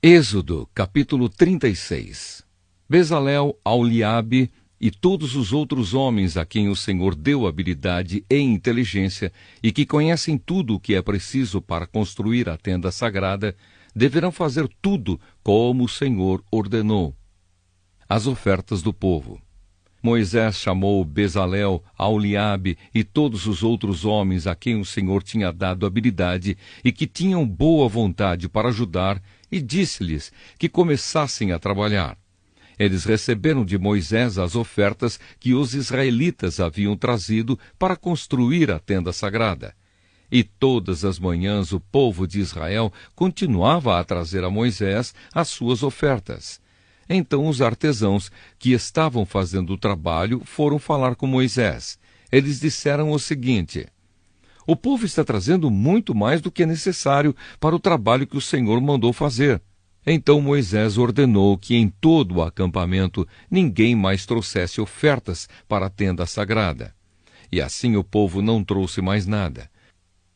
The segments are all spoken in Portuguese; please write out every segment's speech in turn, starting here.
Êxodo, capítulo 36. Bezalel, Aholiabe e todos os outros homens a quem o Senhor deu habilidade e inteligência e que conhecem tudo o que é preciso para construir a tenda sagrada, deverão fazer tudo como o Senhor ordenou. As ofertas do povo. Moisés chamou Bezalel, Aholiabe e todos os outros homens a quem o Senhor tinha dado habilidade e que tinham boa vontade para ajudar, e disse-lhes que começassem a trabalhar. Eles receberam de Moisés as ofertas que os israelitas haviam trazido para construir a tenda sagrada. E todas as manhãs o povo de Israel continuava a trazer a Moisés as suas ofertas. Então os artesãos que estavam fazendo o trabalho foram falar com Moisés. Eles disseram o seguinte: o povo está trazendo muito mais do que é necessário para o trabalho que o Senhor mandou fazer. Então Moisés ordenou que em todo o acampamento ninguém mais trouxesse ofertas para a tenda sagrada. E assim o povo não trouxe mais nada,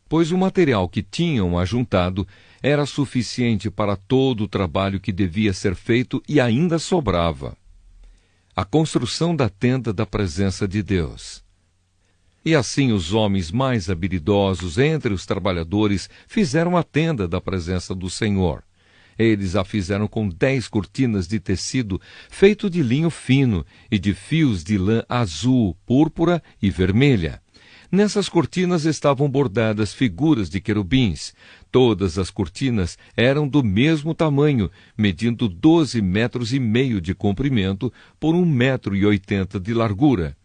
pois o material que tinham ajuntado era suficiente para todo o trabalho que devia ser feito e ainda sobrava. A construção da tenda da presença de Deus. E assim os homens mais habilidosos entre os trabalhadores fizeram a tenda da presença do Senhor. Eles a fizeram com 10 cortinas de tecido feito de linho fino e de fios de lã azul, púrpura e vermelha. Nessas cortinas estavam bordadas figuras de querubins. Todas as cortinas eram do mesmo tamanho, medindo 12,5 metros de comprimento por 1,80 metros de largura.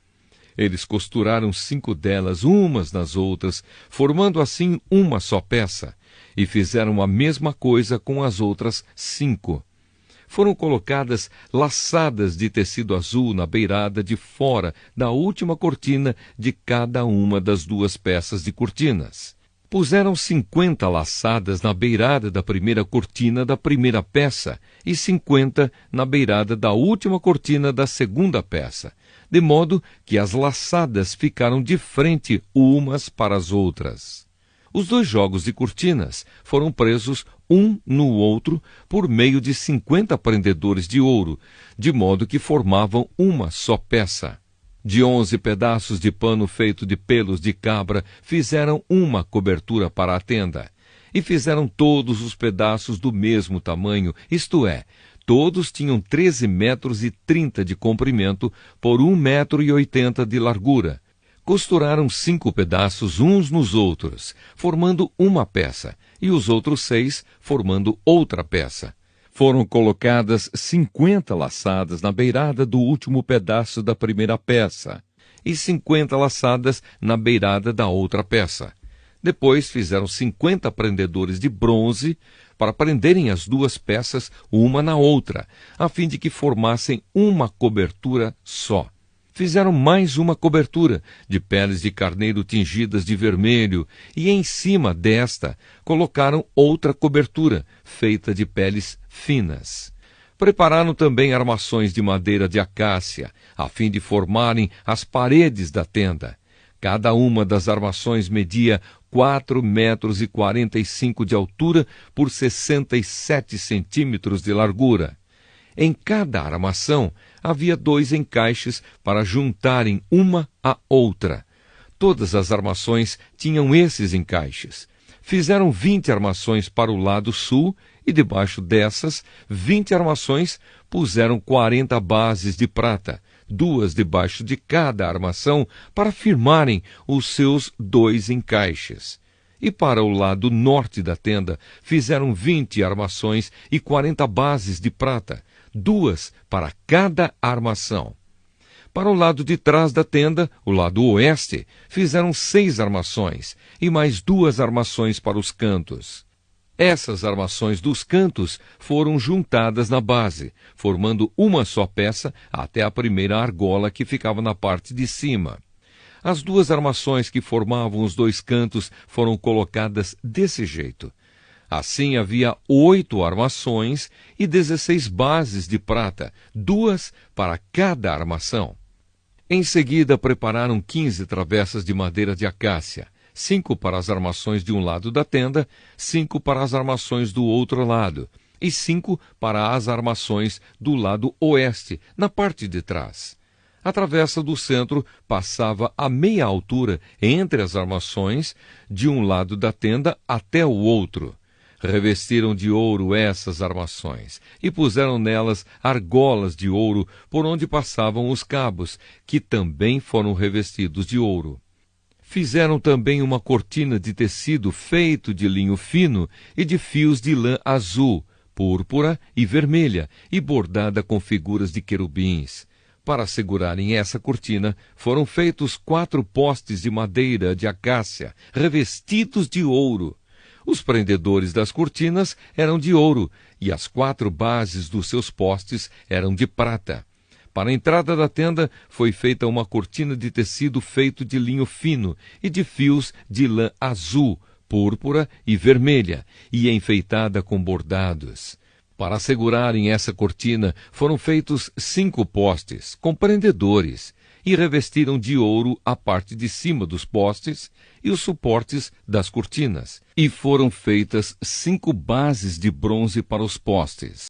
Eles costuraram 5 delas umas nas outras, formando assim uma só peça, e fizeram a mesma coisa com as outras 5. Foram colocadas laçadas de tecido azul na beirada de fora da última cortina de cada uma das 2 peças de cortinas. Puseram 50 laçadas na beirada da primeira cortina da primeira peça e 50 na beirada da última cortina da segunda peça, de modo que as laçadas ficaram de frente umas para as outras. Os 2 jogos de cortinas foram presos um no outro por meio de 50 prendedores de ouro, de modo que formavam uma só peça. De 11 pedaços de pano feito de pelos de cabra fizeram uma cobertura para a tenda. E fizeram todos os pedaços do mesmo tamanho, isto é, todos tinham 13,30 metros de comprimento por 1,80 metro de largura. Costuraram 5 pedaços uns nos outros, formando uma peça, e os outros 6 formando outra peça. Foram colocadas 50 laçadas na beirada do último pedaço da primeira peça, e 50 laçadas na beirada da outra peça. Depois fizeram 50 prendedores de bronze para prenderem as 2 peças uma na outra, a fim de que formassem uma cobertura só. Fizeram mais uma cobertura de peles de carneiro tingidas de vermelho, e em cima desta colocaram outra cobertura, feita de peles finas. Prepararam também armações de madeira de acácia, a fim de formarem as paredes da tenda. Cada uma das armações media 4,45 metros de altura por 67 centímetros de largura. Em cada armação havia 2 encaixes para juntarem uma à outra. Todas as armações tinham esses encaixes. Fizeram 20 armações para o lado sul e debaixo dessas 20 armações puseram 40 bases de prata, 2 debaixo de cada armação para firmarem os seus 2 encaixes. E para o lado norte da tenda fizeram 20 armações e 40 bases de prata, 2 para cada armação. Para o lado de trás da tenda, o lado oeste, fizeram 6 armações e mais 2 armações para os cantos. Essas armações dos cantos foram juntadas na base, formando uma só peça até a primeira argola que ficava na parte de cima. As 2 armações que formavam os 2 cantos foram colocadas desse jeito. Assim havia 8 armações e 16 bases de prata, 2 para cada armação. Em seguida prepararam 15 travessas de madeira de acácia, 5 para as armações de um lado da tenda, 5 para as armações do outro lado, e 5 para as armações do lado oeste, na parte de trás. A travessa do centro passava a meia altura entre as armações, de um lado da tenda até o outro. Revestiram de ouro essas armações e puseram nelas argolas de ouro por onde passavam os cabos, que também foram revestidos de ouro. Fizeram também uma cortina de tecido feito de linho fino e de fios de lã azul, púrpura e vermelha, e bordada com figuras de querubins. Para segurarem essa cortina, foram feitos 4 postes de madeira de acácia, revestidos de ouro. Os prendedores das cortinas eram de ouro, e as 4 bases dos seus postes eram de prata. Para a entrada da tenda foi feita uma cortina de tecido feito de linho fino e de fios de lã azul, púrpura e vermelha, e enfeitada com bordados. Para segurarem essa cortina, foram feitos 5 postes, com prendedores, e revestiram de ouro a parte de cima dos postes e os suportes das cortinas. E foram feitas 5 bases de bronze para os postes.